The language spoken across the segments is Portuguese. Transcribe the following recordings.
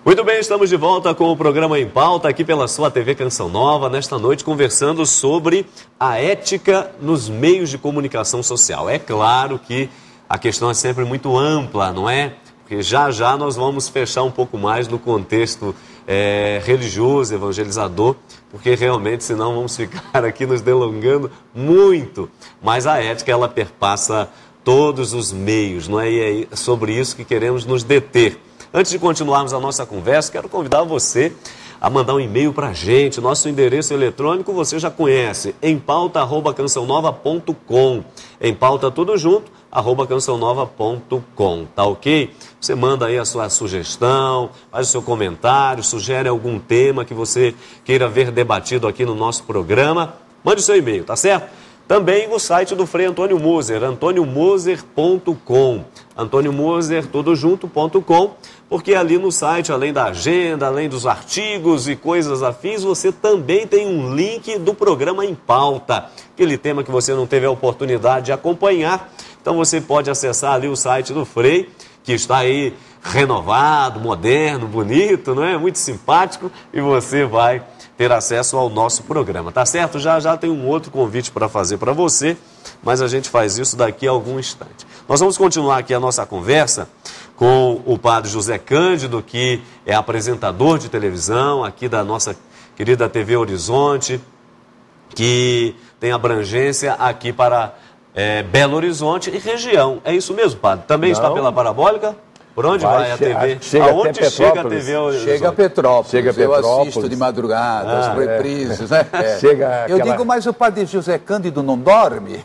Muito bem, estamos de volta com o programa Em Pauta, aqui pela sua TV Canção Nova, nesta noite conversando sobre a ética nos meios de comunicação social. É claro que a questão é sempre muito ampla, não é? Porque já já nós vamos fechar um pouco mais no contexto religioso, evangelizador, porque realmente senão vamos ficar aqui nos delongando muito. Mas a ética, ela perpassa todos os meios, não é? E é sobre isso que queremos nos deter. Antes de continuarmos a nossa conversa, quero convidar você a mandar um e-mail para a gente. Nosso endereço eletrônico você já conhece, empauta@cançãonova.com. Empauta tudo junto, @cançãonova.com, tá ok? Você manda aí a sua sugestão, faz o seu comentário, sugere algum tema que você queira ver debatido aqui no nosso programa. Mande o seu e-mail, tá certo? Também o site do Frei Antônio Moser, antoniomoser.com, antoniomoser.com, porque ali no site, além da agenda, além dos artigos e coisas afins, você também tem um link do programa Em Pauta, aquele tema que você não teve a oportunidade de acompanhar. Então você pode acessar ali o site do Frei, que está aí renovado, moderno, bonito, não é? Muito simpático, e você vai ter acesso ao nosso programa, tá certo? Já já tem um outro convite para fazer para você, mas a gente faz isso daqui a algum instante. Nós vamos continuar aqui a nossa conversa com o padre José Cândido, que é apresentador de televisão aqui da nossa querida TV Horizonte, que tem abrangência aqui para Belo Horizonte e região. É isso mesmo, padre? Também está pela parabólica? Por onde vai a TV? Aonde chega a TV Horizonte? Chega a Petrópolis. Chega a Petrópolis. Eu assisto de madrugada, as reprises, né? Eu digo, mas o padre José Cândido não dorme?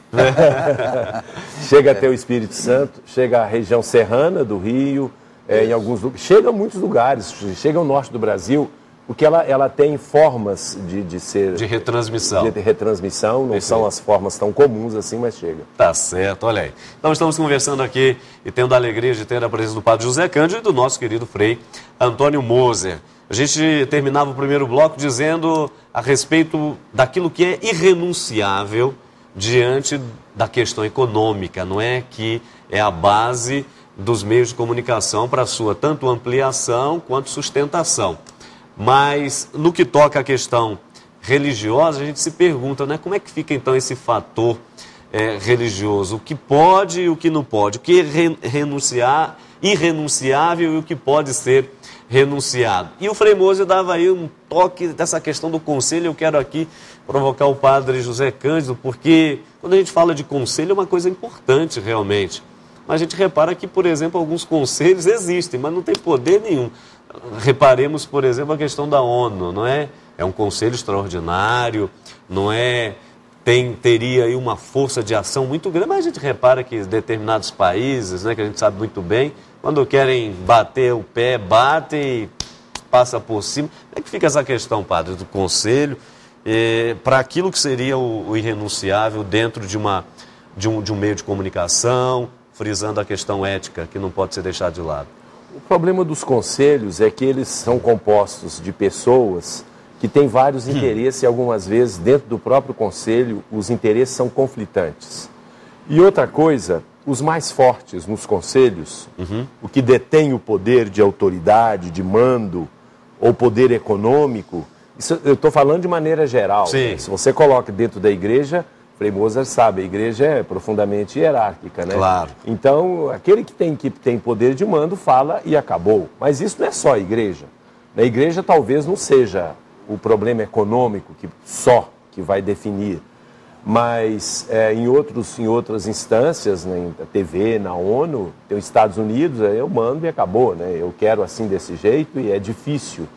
Chega até o Espírito Santo, chega a região serrana do Rio, em alguns lugares. Chega a muitos lugares, chega ao norte do Brasil, porque ela tem formas de ser... De retransmissão. De retransmissão, não são as formas tão comuns assim, mas chega. Tá certo, olha aí. Então estamos conversando aqui e tendo a alegria de ter a presença do padre José Cândido e do nosso querido Frei Antônio Moser. A gente terminava o primeiro bloco dizendo a respeito daquilo que é irrenunciável diante da questão econômica, não é? Que é a base dos meios de comunicação para a sua tanto ampliação quanto sustentação. Mas no que toca à questão religiosa, a gente se pergunta, né, como é que fica então esse fator religioso? O que pode e o que não pode? O que é irrenunciável e o que pode ser renunciado? E o Frei Moser dava aí um toque dessa questão do conselho. Eu quero aqui provocar o padre José Cândido, porque quando a gente fala de conselho é uma coisa importante realmente. Mas a gente repara que, por exemplo, alguns conselhos existem, mas não tem poder nenhum. Reparemos, por exemplo, a questão da ONU, não é? É um conselho extraordinário, não é? Teria aí uma força de ação muito grande, mas a gente repara que determinados países, né, que a gente sabe muito bem, quando querem bater o pé, batem e passa por cima. Como é que fica essa questão, padre, do conselho, para aquilo que seria o irrenunciável dentro de um meio de comunicação, frisando a questão ética, que não pode ser deixada de lado? O problema dos conselhos é que eles são compostos de pessoas que têm vários interesses e algumas vezes dentro do próprio conselho os interesses são conflitantes. E outra coisa, os mais fortes nos conselhos, o que detém o poder de autoridade, de mando ou poder econômico, isso eu estou falando de maneira geral. Né? Se você coloca dentro da igreja, Frei Moser sabe, a igreja é profundamente hierárquica, né? Claro. Então, aquele que tem poder de mando fala e acabou. Mas isso não é só a igreja. Na igreja talvez não seja o problema econômico que vai definir. Mas em outras instâncias, né, na TV, na ONU, tem os Estados Unidos, eu mando e acabou, né? Eu quero assim desse jeito e é difícil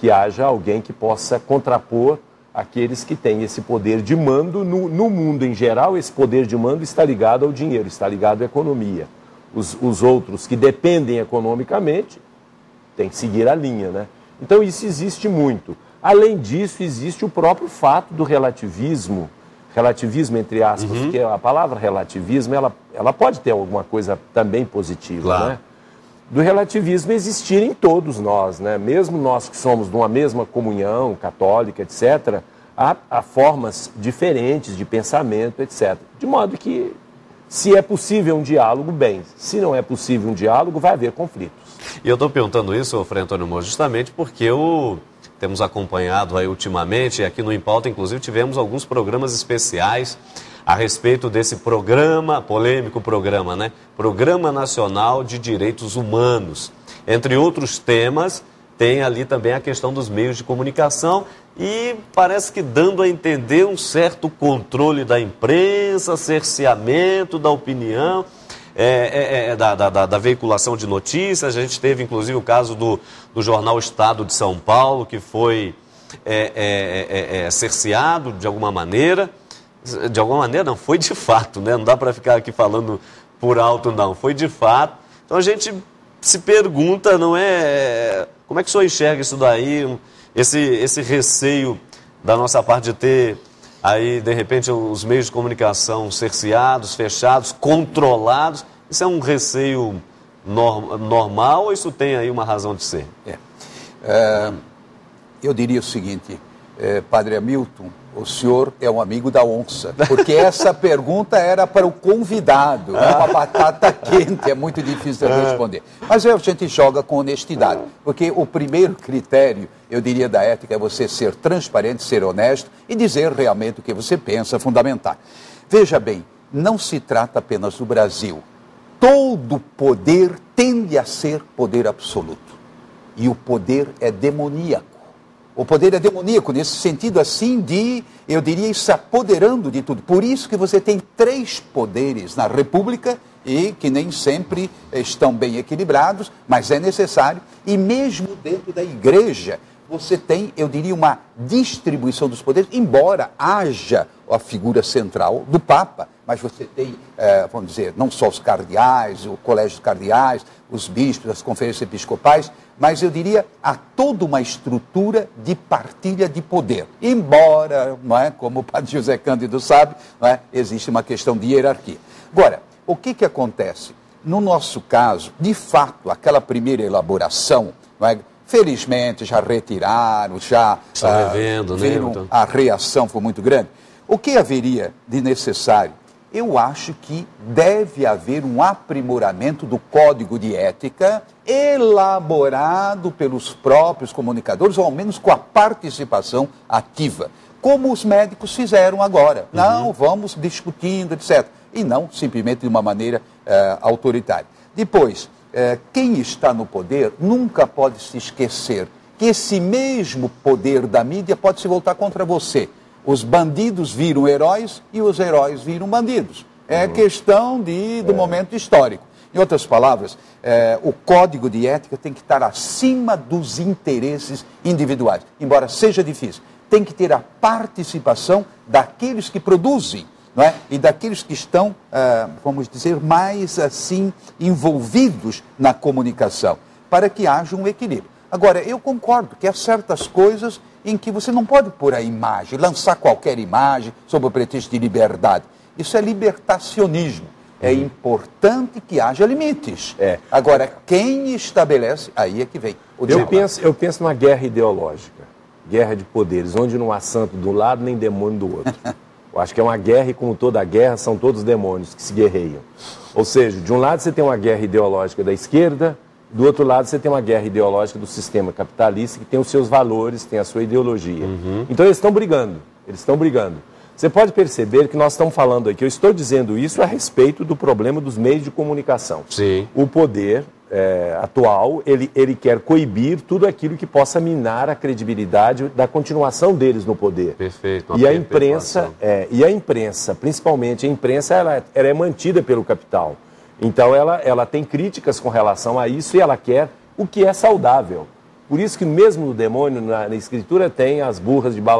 que haja alguém que possa contrapor aqueles que têm esse poder de mando. No mundo em geral, esse poder de mando está ligado ao dinheiro, está ligado à economia. Os outros que dependem economicamente têm que seguir a linha, né? Então isso existe muito. Além disso, existe o próprio fato do relativismo entre aspas, porque a palavra relativismo, ela pode ter alguma coisa também positiva, claro, né? Do relativismo existir em todos nós, né? Mesmo nós que somos de uma mesma comunhão católica, etc., há formas diferentes de pensamento, etc. De modo que, se é possível um diálogo, bem. Se não é possível um diálogo, vai haver conflitos. E eu estou perguntando isso, Frei Antônio Moura, justamente porque temos acompanhado aí ultimamente, e aqui no Em Pauta, inclusive, tivemos alguns programas especiais a respeito desse programa, polêmico programa, né? Programa Nacional de Direitos Humanos. Entre outros temas, tem ali também a questão dos meios de comunicação e parece que dando a entender um certo controle da imprensa, cerceamento da opinião, da veiculação de notícias. A gente teve, inclusive, o caso do jornal Estado de São Paulo, que foi cerceado de alguma maneira. De alguma maneira, não, foi de fato, né? Não dá para ficar aqui falando por alto, não. Foi de fato. Então a gente se pergunta, não é... Como é que o senhor enxerga isso daí, esse receio da nossa parte de ter aí, de repente, os meios de comunicação cerceados, fechados, controlados? Isso é um receio normal ou isso tem aí uma razão de ser? Eu diria o seguinte, Padre Hamilton, o senhor é um amigo da onça, porque essa pergunta era para o convidado, é uma batata quente, é muito difícil de responder. Mas a gente joga com honestidade, porque o primeiro critério, eu diria, da ética é você ser transparente, ser honesto e dizer realmente o que você pensa, fundamentar. Veja bem, não se trata apenas do Brasil. Todo poder tende a ser poder absoluto. E o poder é demoníaco. O poder é demoníaco, nesse sentido assim de, eu diria, se apoderando de tudo. Por isso que você tem 3 poderes na República e que nem sempre estão bem equilibrados, mas é necessário. E mesmo dentro da Igreja, você tem, eu diria, uma distribuição dos poderes, embora haja a figura central do Papa, mas você tem, vamos dizer, não só os cardeais, o colégio dos cardeais, os bispos, as conferências episcopais, mas eu diria, há toda uma estrutura de partilha de poder. Embora, não é, como o padre José Cândido sabe, não é, existe uma questão de hierarquia. Agora, o que acontece? No nosso caso, de fato, aquela primeira elaboração, não é, felizmente já retiraram, já revendo, viram, né? A reação foi muito grande. O que haveria de necessário? Eu acho que deve haver um aprimoramento do código de ética elaborado pelos próprios comunicadores, ou ao menos com a participação ativa, como os médicos fizeram agora. Não, vamos discutindo, etc. E não simplesmente de uma maneira autoritária. Depois, quem está no poder nunca pode se esquecer que esse mesmo poder da mídia pode se voltar contra você. Os bandidos viram heróis e os heróis viram bandidos. É questão do momento histórico. Em outras palavras, o código de ética tem que estar acima dos interesses individuais. Embora seja difícil, tem que ter a participação daqueles que produzem, não é? E daqueles que estão, vamos dizer, mais assim, envolvidos na comunicação, para que haja um equilíbrio. Agora, eu concordo que há certas coisas em que você não pode pôr a imagem, lançar qualquer imagem sob o pretexto de liberdade. Isso é libertacionismo. É importante que haja limites. Agora, quem estabelece, aí é que vem o dilema. Eu penso numa guerra ideológica, guerra de poderes, onde não há santo de um lado nem demônio do outro. Eu acho que é uma guerra e, como toda guerra, são todos demônios que se guerreiam. Ou seja, de um lado você tem uma guerra ideológica da esquerda, do outro lado você tem uma guerra ideológica do sistema capitalista que tem os seus valores, tem a sua ideologia. Então eles estão brigando, Você pode perceber que nós estamos falando aqui, eu estou dizendo isso a respeito do problema dos meios de comunicação. Sim. O poder atual, ele quer coibir tudo aquilo que possa minar a credibilidade da continuação deles no poder. Perfeito. E a imprensa, principalmente a imprensa, ela é mantida pelo capital. Então ela tem críticas com relação a isso e ela quer o que é saudável. Por isso que mesmo no demônio, na escritura, tem as burras de bala.